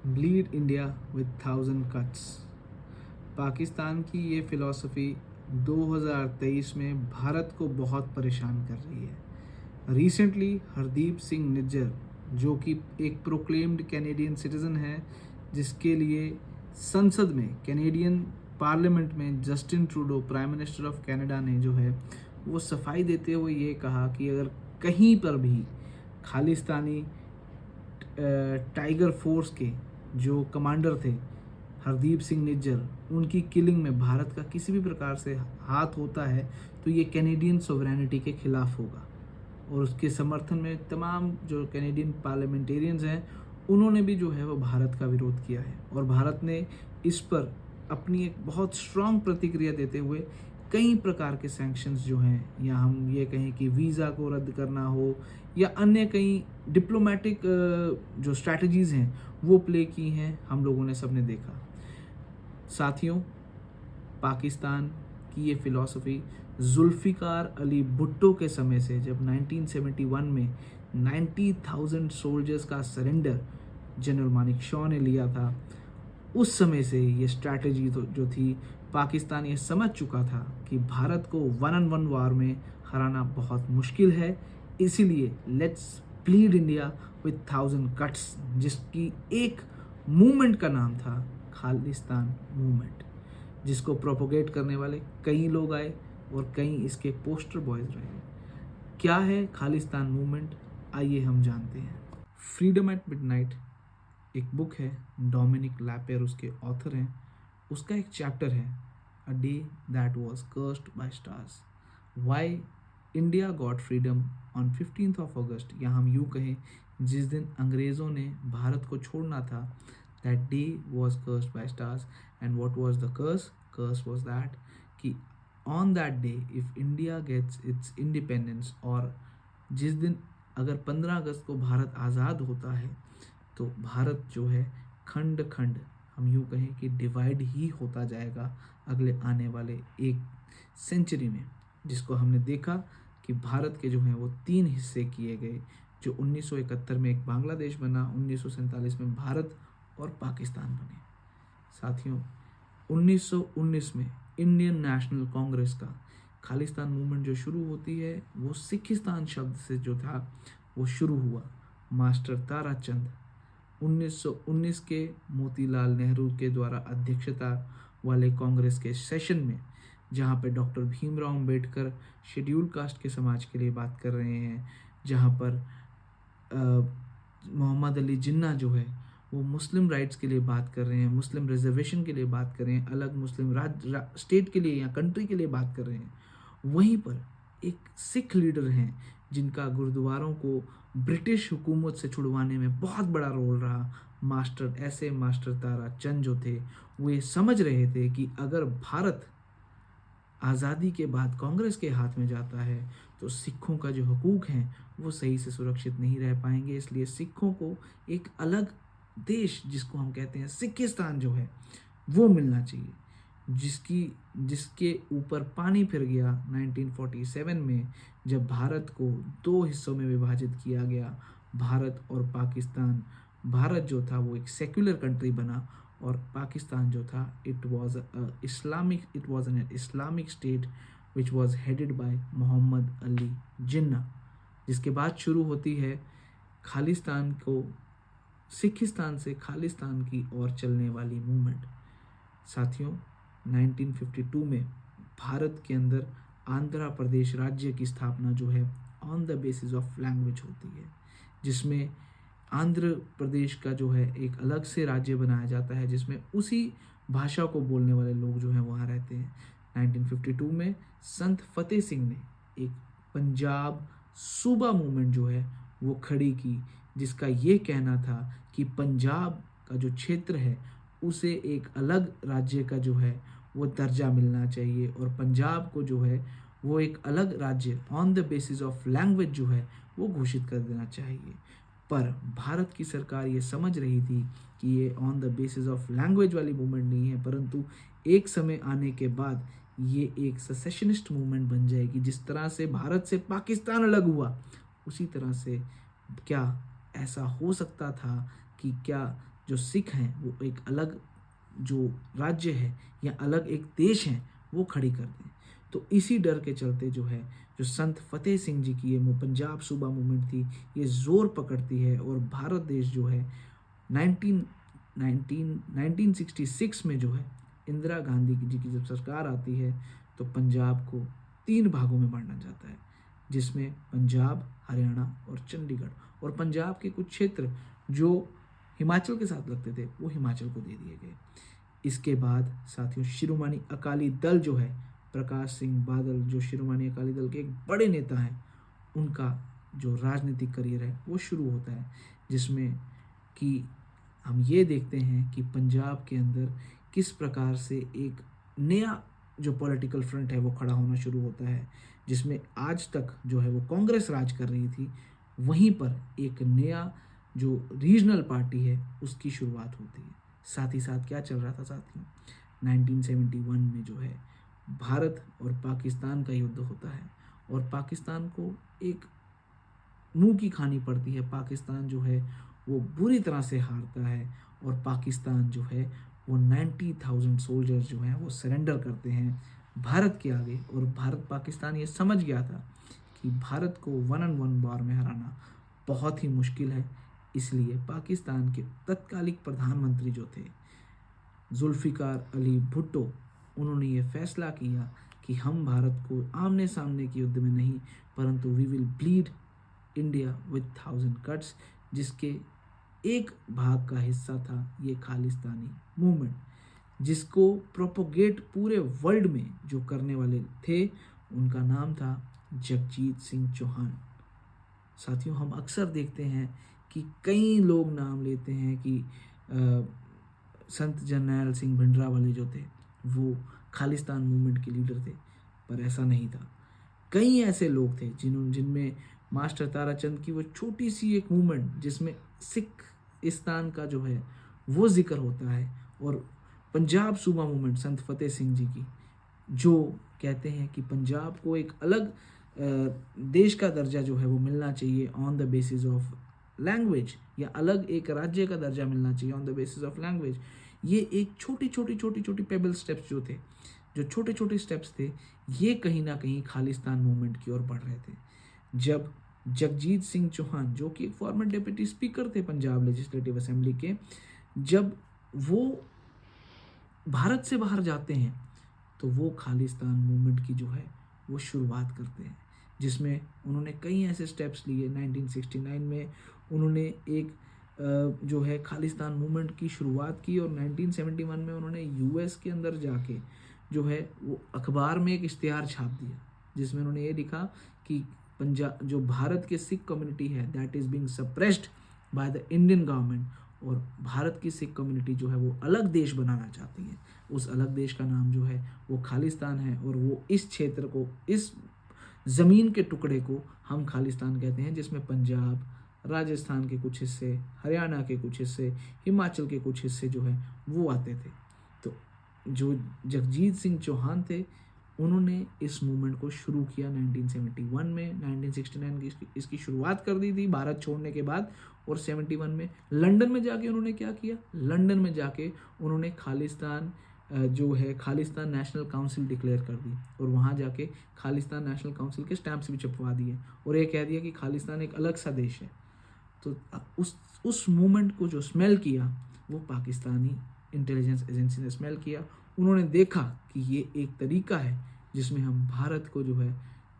Bleed India with 1000 cuts. Pakistan की ये philosophy 2023 में भारत को बहुत परेशान कर रही है। रिसेंटली हरदीप सिंह निज्जर, जो कि एक प्रोक्लेम्ड कैनेडियन सिटीज़न है, जिसके लिए संसद में, कैनेडियन पार्लियामेंट में Justin Trudeau, prime minister of Canada ने जो है वो सफाई देते हुए ये कहा कि अगर कहीं पर भी खालिस्तानी टाइगर फोर्स के जो कमांडर थे हरदीप सिंह निज्जर, उनकी किलिंग में भारत का किसी भी प्रकार से हाथ होता है तो ये कैनेडियन सोवरेनिटी के खिलाफ होगा। और उसके समर्थन में तमाम जो कैनेडियन पार्लियामेंटेरियंस हैं, उन्होंने भी जो है वो भारत का विरोध किया है। और भारत ने इस पर अपनी एक बहुत स्ट्रांग प्रतिक्रिया देते हुए कई प्रकार के सैंक्शंस जो हैं, या हम ये कहें कि वीज़ा को रद्द करना हो या अन्य कई डिप्लोमेटिक जो स्ट्रैटेजीज़ हैं वो प्ले की हैं, हम लोगों ने सबने देखा। साथियों, पाकिस्तान की ये फ़िलॉसफ़ी जुल्फ़िकार अली भुट्टो के समय से, जब 1971 में 90,000 सोल्जर्स का सरेंडर जनरल मानिक शॉ ने लिया था, उस समय से ये स्ट्रैटेजी जो थी, पाकिस्तान ये समझ चुका था कि भारत को वन ऑन वन वार में हराना बहुत मुश्किल है। इसीलिए let's bleed India with 1000 cuts, जिसकी एक मूवमेंट का नाम था खालिस्तान मूवमेंट, जिसको प्रोपोगेट करने वाले कई लोग आए और कई इसके पोस्टर बॉयज रहे। क्या है खालिस्तान मूवमेंट, आइए हम जानते हैं। फ्रीडम एट मिडनाइट एक बुक है, डोमिनिक लैपेर उसके ऑथर हैं। उसका एक चैप्टर है, a day that was cursed by stars, why India got freedom on 15th of August, या हम यूँ कहें जिस दिन अंग्रेज़ों ने भारत को छोड़ना था, that day was cursed by stars. And what was the curse was that कि on that day if India gets its independence, और जिस दिन अगर 15 अगस्त को भारत आज़ाद होता है तो भारत जो है खंड खंड, हम यूँ कहें कि डिवाइड ही होता जाएगा अगले आने वाले एक सेंचुरी में। जिसको हमने देखा कि भारत के जो हैं वो 3 हिस्से किए गए, जो 1971 में एक बांग्लादेश बना, 1947 में भारत और पाकिस्तान बने। साथियों, 1919 में इंडियन नेशनल कांग्रेस का खालिस्तान मूवमेंट जो शुरू होती है, वो सिखिस्तान शब्द से जो था वो शुरू हुआ। मास्टर ताराचंद 1919 के मोतीलाल नेहरू के द्वारा अध्यक्षता वाले कांग्रेस के सेशन में, जहाँ पे doctor Bhimrao Ambedkar schedule caste के समाज के लिए बात कर रहे हैं, जहाँ पर मोहम्मद अली जिन्ना जो है वो मुस्लिम राइट्स के लिए बात कर रहे हैं, मुस्लिम रिजर्वेशन के लिए बात कर रहे हैं, अलग मुस्लिम स्टेट के लिए या कंट्री के लिए बात कर रहे हैं। वहीं पर एक सिख लीडर हैं जिनका गुरुद्वारों को ब्रिटिश हुकूमत से छुड़वाने में बहुत बड़ा रोल रहा, मास्टर ताराचंद जो थे, वो ये समझ रहे थे कि अगर भारत आज़ादी के बाद कांग्रेस के हाथ में जाता है तो सिखों का जो हकूक़ हैं वो सही से सुरक्षित नहीं रह पाएंगे। इसलिए सिखों को एक अलग देश, जिसको हम कहते हैं सिखिस्तान जो है, वो मिलना चाहिए, जिसके ऊपर पानी फिर गया 1947 में, जब भारत को 2 हिस्सों में विभाजित किया गया, भारत और पाकिस्तान। भारत जो था वो एक सेक्युलर कंट्री बना, और पाकिस्तान जो था it was an Islamic state which was headed by Mohammad Ali Jinnah. जिसके बाद शुरू होती है खालिस्तान को, सिखिस्तान से खालिस्तान की ओर चलने वाली मूवमेंट। साथियों, 1952 में भारत के अंदर आंध्र प्रदेश राज्य की स्थापना जो है on the basis of language होती है, जिसमें आंध्र प्रदेश का जो है एक अलग से राज्य बनाया जाता है, जिसमें उसी भाषा को बोलने वाले लोग जो हैं वहाँ रहते हैं। 1952 में संत फतेह सिंह ने एक पंजाब सूबा मूवमेंट जो है वो खड़ी की, जिसका ये कहना था कि पंजाब का जो क्षेत्र है उसे एक अलग राज्य का जो है वो दर्जा मिलना चाहिए, और पंजाब को जो है वो एक अलग राज्य on the basis of language जो है वो घोषित कर देना चाहिए। पर भारत की सरकार ये समझ रही थी कि ये on the basis of language वाली मूवमेंट नहीं है, परंतु एक समय आने के बाद ये एक सेसेशनिस्ट मूवमेंट बन जाएगी। जिस तरह से भारत से पाकिस्तान अलग हुआ, उसी तरह से क्या ऐसा हो सकता था कि क्या जो सिख हैं वो एक अलग जो राज्य है या अलग एक देश है वो खड़ी कर दें। तो इसी डर के चलते जो है जो संत फतेह सिंह जी की ये पंजाब सूबा मूवमेंट थी, ये ज़ोर पकड़ती है और भारत देश जो है 1966 में जो है इंदिरा गांधी जी की जब सरकार आती है तो पंजाब को 3 भागों में बांटा जाता है, जिसमें पंजाब, हरियाणा और चंडीगढ़, और पंजाब के कुछ क्षेत्र जो हिमाचल के साथ लगते थे वो हिमाचल को दे दिए गए। इसके बाद साथियों शिरोमणि अकाली दल जो है, प्रकाश सिंह बादल जो शिरोमणि अकाली दल के एक बड़े नेता हैं, उनका जो राजनीतिक करियर है वो शुरू होता है, जिसमें कि हम ये देखते हैं कि पंजाब के अंदर किस प्रकार से एक नया जो पॉलिटिकल फ्रंट है वो खड़ा होना शुरू होता है, जिसमें आज तक जो है वो कांग्रेस राज कर रही थी, वहीं पर एक नया जो रीजनल पार्टी है उसकी शुरुआत होती है। साथ ही साथ क्या चल रहा था साथियों, 1971 में जो है भारत और पाकिस्तान का युद्ध होता है और पाकिस्तान को एक मुंह की खानी पड़ती है। पाकिस्तान जो है वो बुरी तरह से हारता है और पाकिस्तान जो है वो 90,000 सोल्जर्स जो हैं वो सरेंडर करते हैं भारत के आगे। और भारत पाकिस्तान ये समझ गया था कि भारत को 1-on-1 वार में हराना बहुत ही मुश्किल है, इसलिए पाकिस्तान के तत्कालिक प्रधानमंत्री जो थे जुल्फ़िकार अली भुट्टो, उन्होंने ये फैसला किया कि हम भारत को आमने सामने के युद्ध में नहीं, परंतु we will bleed India with 1000 cuts, जिसके एक भाग का हिस्सा था ये खालिस्तानी मूवमेंट, जिसको प्रोपोगेट पूरे वर्ल्ड में जो करने वाले थे उनका नाम था जगजीत सिंह चौहान। साथियों हम अक्सर देखते हैं कि कई लोग नाम लेते हैं कि संत जरनैल सिंह भिंडरावाले जो थे वो खालिस्तान मूवमेंट के लीडर थे, पर ऐसा नहीं था। कई ऐसे लोग थे जिनमें मास्टर ताराचंद की वो छोटी सी एक मूवमेंट जिसमें सिखिस्तान का जो है वो जिक्र होता है, और पंजाब सूबा मूवमेंट संत फतेह सिंह जी की, जो कहते हैं कि पंजाब को एक अलग देश का दर्जा जो है वो मिलना चाहिए on the basis of language, या अलग एक राज्य का दर्जा मिलना चाहिए on the basis of language. ये एक छोटी छोटी पेबल स्टेप्स जो थे, जो छोटे छोटे स्टेप्स थे, ये कहीं ना कहीं खालिस्तान मूवमेंट की ओर बढ़ रहे थे। जब जगजीत सिंह चौहान जो कि एक फॉर्मर डिप्टी स्पीकर थे पंजाब लेजिस्लेटिव असेंबली के, जब वो भारत से बाहर जाते हैं तो वो खालिस्तान मूवमेंट की जो है वो शुरुआत करते हैं, जिसमें उन्होंने कई ऐसे स्टेप्स लिए। 1969 में उन्होंने एक जो है खालिस्तान मूवमेंट की शुरुआत की, और 1971 में उन्होंने यूएस के अंदर जाके जो है वो अखबार में एक इश्तिहार छाप दिया, जिसमें उन्होंने ये लिखा कि पंजाब जो भारत के सिख कम्युनिटी है that is being suppressed by the Indian government, और भारत की सिख कम्युनिटी जो है वो अलग देश बनाना चाहती है। उस अलग देश का नाम जो है वो खालिस्तान है, और वो इस क्षेत्र को, इस ज़मीन के टुकड़े को हम खालिस्तान कहते हैं, जिसमें पंजाब, राजस्थान के कुछ हिस्से, हरियाणा के कुछ हिस्से, हिमाचल के कुछ हिस्से जो है वो आते थे। तो जो जगजीत सिंह चौहान थे उन्होंने इस मूवमेंट को शुरू किया 1971 में। 1969 की इसकी शुरुआत कर दी थी भारत छोड़ने के बाद, और 71 में लंदन में जाके उन्होंने क्या किया, लंदन में जाके उन्होंने खालिस्तान जो है खालिस्तान नेशनल काउंसिल डिक्लेयर कर दी, और वहाँ जाके खालिस्तान नेशनल काउंसिल के स्टैंप्स भी छपवा दिए, और ये कह दिया कि खालिस्तान एक अलग सा देश है। तो उस मूवमेंट को जो स्मेल किया वो पाकिस्तानी इंटेलिजेंस एजेंसी ने स्मेल किया। उन्होंने देखा कि ये एक तरीका है जिसमें हम भारत को जो है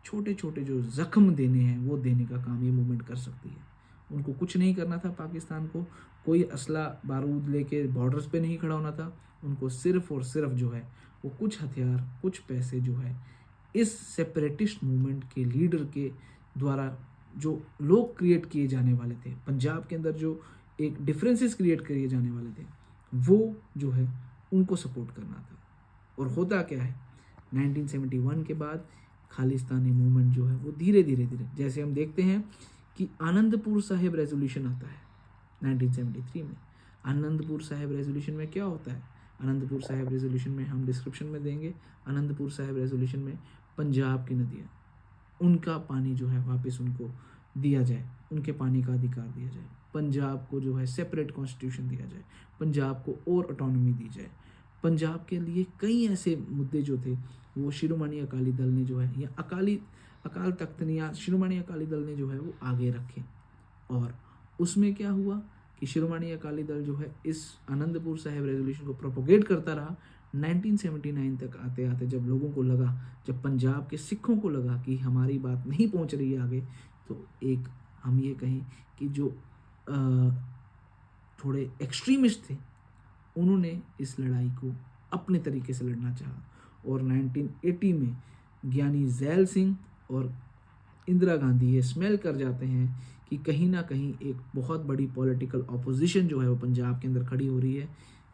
छोटे छोटे जो ज़ख्म देने हैं वो देने का काम ये मूवमेंट कर सकती है। उनको कुछ नहीं करना था, पाकिस्तान को कोई असला बारूद लेके बॉर्डर्स पे नहीं खड़ा होना था, उनको सिर्फ और सिर्फ जो है वो कुछ हथियार, कुछ पैसे जो है इस सेपरेटिस्ट मूवमेंट के लीडर के द्वारा जो लोग क्रिएट किए जाने वाले थे, पंजाब के अंदर जो एक डिफरेंसेस क्रिएट किए जाने वाले थे, वो जो है उनको सपोर्ट करना था। और होता क्या है, 1971 के बाद खालिस्तानी मूवमेंट जो है वो धीरे धीरे जैसे हम देखते हैं कि आनंदपुर साहिब रेजोल्यूशन आता है 1973 में। आनंदपुर साहिब रेजोल्यूशन में क्या होता है, आनंदपुर साहिब रेजोल्यूशन में हम डिस्क्रिप्शन में देंगे। आनंदपुर साहिब रेजोल्यूशन में पंजाब की नदियाँ, उनका पानी जो है वापस उनको दिया जाए, उनके पानी का अधिकार दिया जाए। पंजाब को जो है सेपरेट कॉन्स्टिट्यूशन दिया जाए, पंजाब को और ऑटोनॉमी दी जाए। पंजाब के लिए कई ऐसे मुद्दे जो थे वो शिरोमणि अकाली दल ने जो है, या अकाल तख्त ने या शिरोमणि अकाली दल ने जो है वो आगे रखे। और उसमें क्या हुआ कि शिरोमणि अकाली दल जो है इस आनंदपुर साहिब रेजोल्यूशन को प्रोपोगेट करता रहा। 1979 तक आते आते जब लोगों को लगा, जब पंजाब के सिखों को लगा कि हमारी बात नहीं पहुंच रही है आगे, तो एक हम ये कहें कि जो थोड़े एक्सट्रीमिस्ट थे उन्होंने इस लड़ाई को अपने तरीके से लड़ना चाहा। और 1980 में ज्ञानी ज़ैल सिंह और इंदिरा गांधी ये स्मेल कर जाते हैं कि कहीं ना कहीं एक बहुत बड़ी पॉलिटिकल ऑपोजिशन जो है वो पंजाब के अंदर खड़ी हो रही है,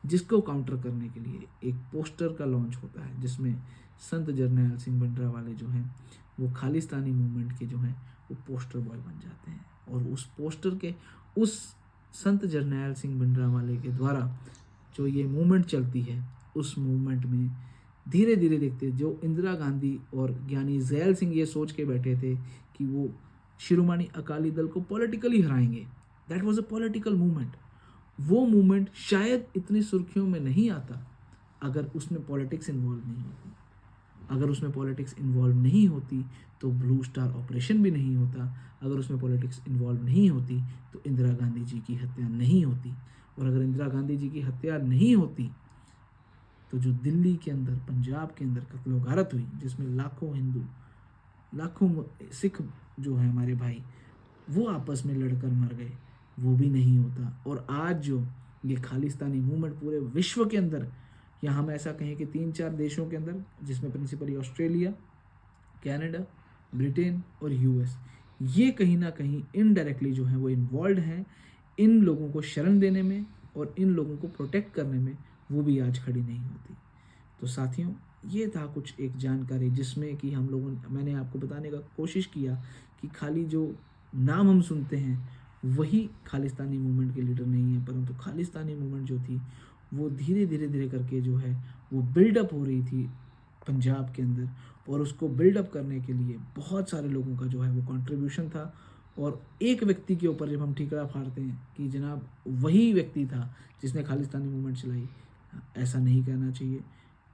जिसको काउंटर करने के लिए एक पोस्टर का लॉन्च होता है जिसमें संत जरनैल सिंह भिंडरावाले जो हैं वो खालिस्तानी मूवमेंट के जो हैं वो पोस्टर बॉय बन जाते हैं। और उस पोस्टर के, उस संत जरनैल सिंह भिंडरावाले के द्वारा जो ये मूवमेंट चलती है, उस मूवमेंट में धीरे धीरे देखते जो इंदिरा गांधी और ज्ञानी ज़ैल सिंह ये सोच के बैठे थे कि वो शिरोमणि अकाली दल को पॉलिटिकली हराएंगे। That was a political movement. वो मूवमेंट शायद इतनी सुर्खियों में नहीं आता अगर उसमें पॉलिटिक्स इन्वॉल्व नहीं होती। अगर उसमें पॉलिटिक्स इन्वॉल्व नहीं होती तो ब्लू स्टार ऑपरेशन भी नहीं होता। अगर उसमें पॉलिटिक्स इन्वॉल्व नहीं होती तो इंदिरा गांधी जी की हत्या नहीं होती। और अगर इंदिरा गांधी जी की हत्या नहीं होती तो जो दिल्ली के अंदर, पंजाब के अंदर कत्लो गारत हुई, जिसमें लाखों हिंदू, लाखों सिख जो है हमारे भाई, वो आपस में लड़कर मर गए, वो भी नहीं होता। और आज जो ये खालिस्तानी मूवमेंट पूरे विश्व के अंदर, या हम ऐसा कहें कि 3-4 देशों के अंदर, जिसमें प्रिंसिपली ऑस्ट्रेलिया, कनाडा, ब्रिटेन और यूएस, ये कहीं ना कहीं इनडायरेक्टली जो है वो इन्वॉल्व हैं इन लोगों को शरण देने में और इन लोगों को प्रोटेक्ट करने में, वो भी आज खड़ी नहीं होती। तो साथियों, ये था कुछ एक जानकारी जिसमें कि हम लोगों, मैंने आपको बताने का कोशिश किया कि खाली जो नाम हम सुनते हैं वही खालिस्तानी मूवमेंट के लीडर नहीं है, परंतु खालिस्तानी मूवमेंट जो थी वो धीरे धीरे धीरे करके जो है वो बिल्डअप हो रही थी पंजाब के अंदर। और उसको बिल्डअप करने के लिए बहुत सारे लोगों का जो है वो कंट्रीब्यूशन था। और एक व्यक्ति के ऊपर जब हम ठीकरा फाड़ते हैं कि जनाब वही व्यक्ति था जिसने खालिस्तानी मूवमेंट चलाई, ऐसा नहीं कहना चाहिए,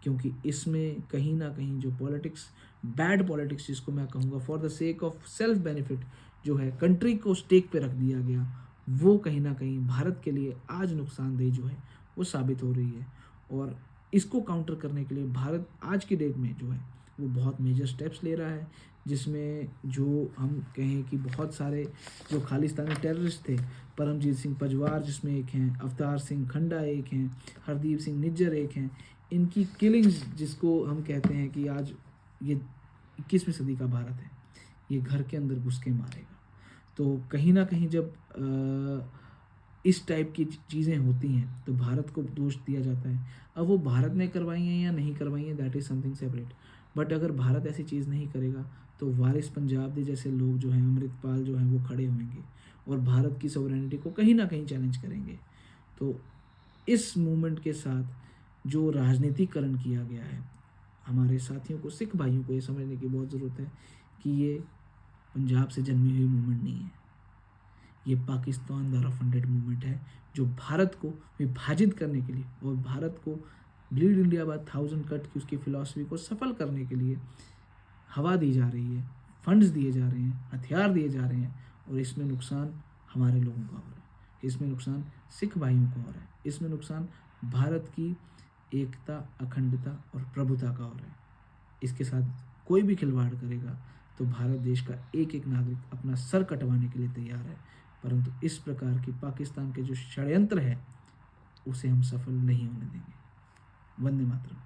क्योंकि इसमें कहीं ना कहीं जो पॉलिटिक्स, बैड पॉलिटिक्स जिसको मैं कहूँगा, for the sake of self benefit जो है कंट्री को स्टेक पे रख दिया गया, वो कहीं ना कहीं भारत के लिए आज नुकसानदेह जो है वो साबित हो रही है। और इसको काउंटर करने के लिए भारत आज की डेट में जो है वो बहुत मेजर स्टेप्स ले रहा है, जिसमें जो हम कहें कि बहुत सारे जो खालिस्तानी टेररिस्ट थे, परमजीत सिंह पजवार जिसमें एक हैं, अवतार सिंह खंडा एक हैं, हरदीप सिंह निज्जर एक हैं, इनकी किलिंग्स जिसको हम कहते हैं कि आज ये 21वीं सदी का भारत है, ये घर के अंदर घुस के मारेगा। तो कहीं ना कहीं जब इस टाइप की चीज़ें होती हैं तो भारत को दोष दिया जाता है। अब वो भारत ने करवाई हैं या नहीं करवाई हैं, that is something separate. But अगर भारत ऐसी चीज़ नहीं करेगा तो वारिस पंजाब दे जैसे लोग जो हैं, अमृतपाल जो हैं, वो खड़े होंगे और भारत की सॉवरेनिटी को कहीं ना कहीं चैलेंज करेंगे। तो इस मूवमेंट के साथ जो राजनीतिकरण किया गया है, हमारे साथियों को, सिख भाइयों को ये समझने की बहुत ज़रूरत है कि ये पंजाब से जन्मी हुई मूवमेंट नहीं है, ये पाकिस्तान द्वारा फंडेड मूवमेंट है, जो भारत को विभाजित करने के लिए और भारत को ब्लीड इंडिया बाय 1000 कट की उसकी फिलॉसफी को सफल करने के लिए हवा दी जा रही है, फंड्स दिए जा रहे हैं, हथियार दिए जा रहे हैं। और इसमें नुकसान हमारे लोगों का हो रहा है, इसमें नुकसान सिख भाइयों को हो रहा है, इसमें नुकसान भारत की एकता, अखंडता और प्रभुता का हो रहा है। इसके साथ कोई भी खिलवाड़ करेगा तो भारत देश का एक एक नागरिक अपना सर कटवाने के लिए तैयार है, परंतु इस प्रकार की पाकिस्तान के जो षड्यंत्र है उसे हम सफल नहीं होने देंगे। वंदे मातरम।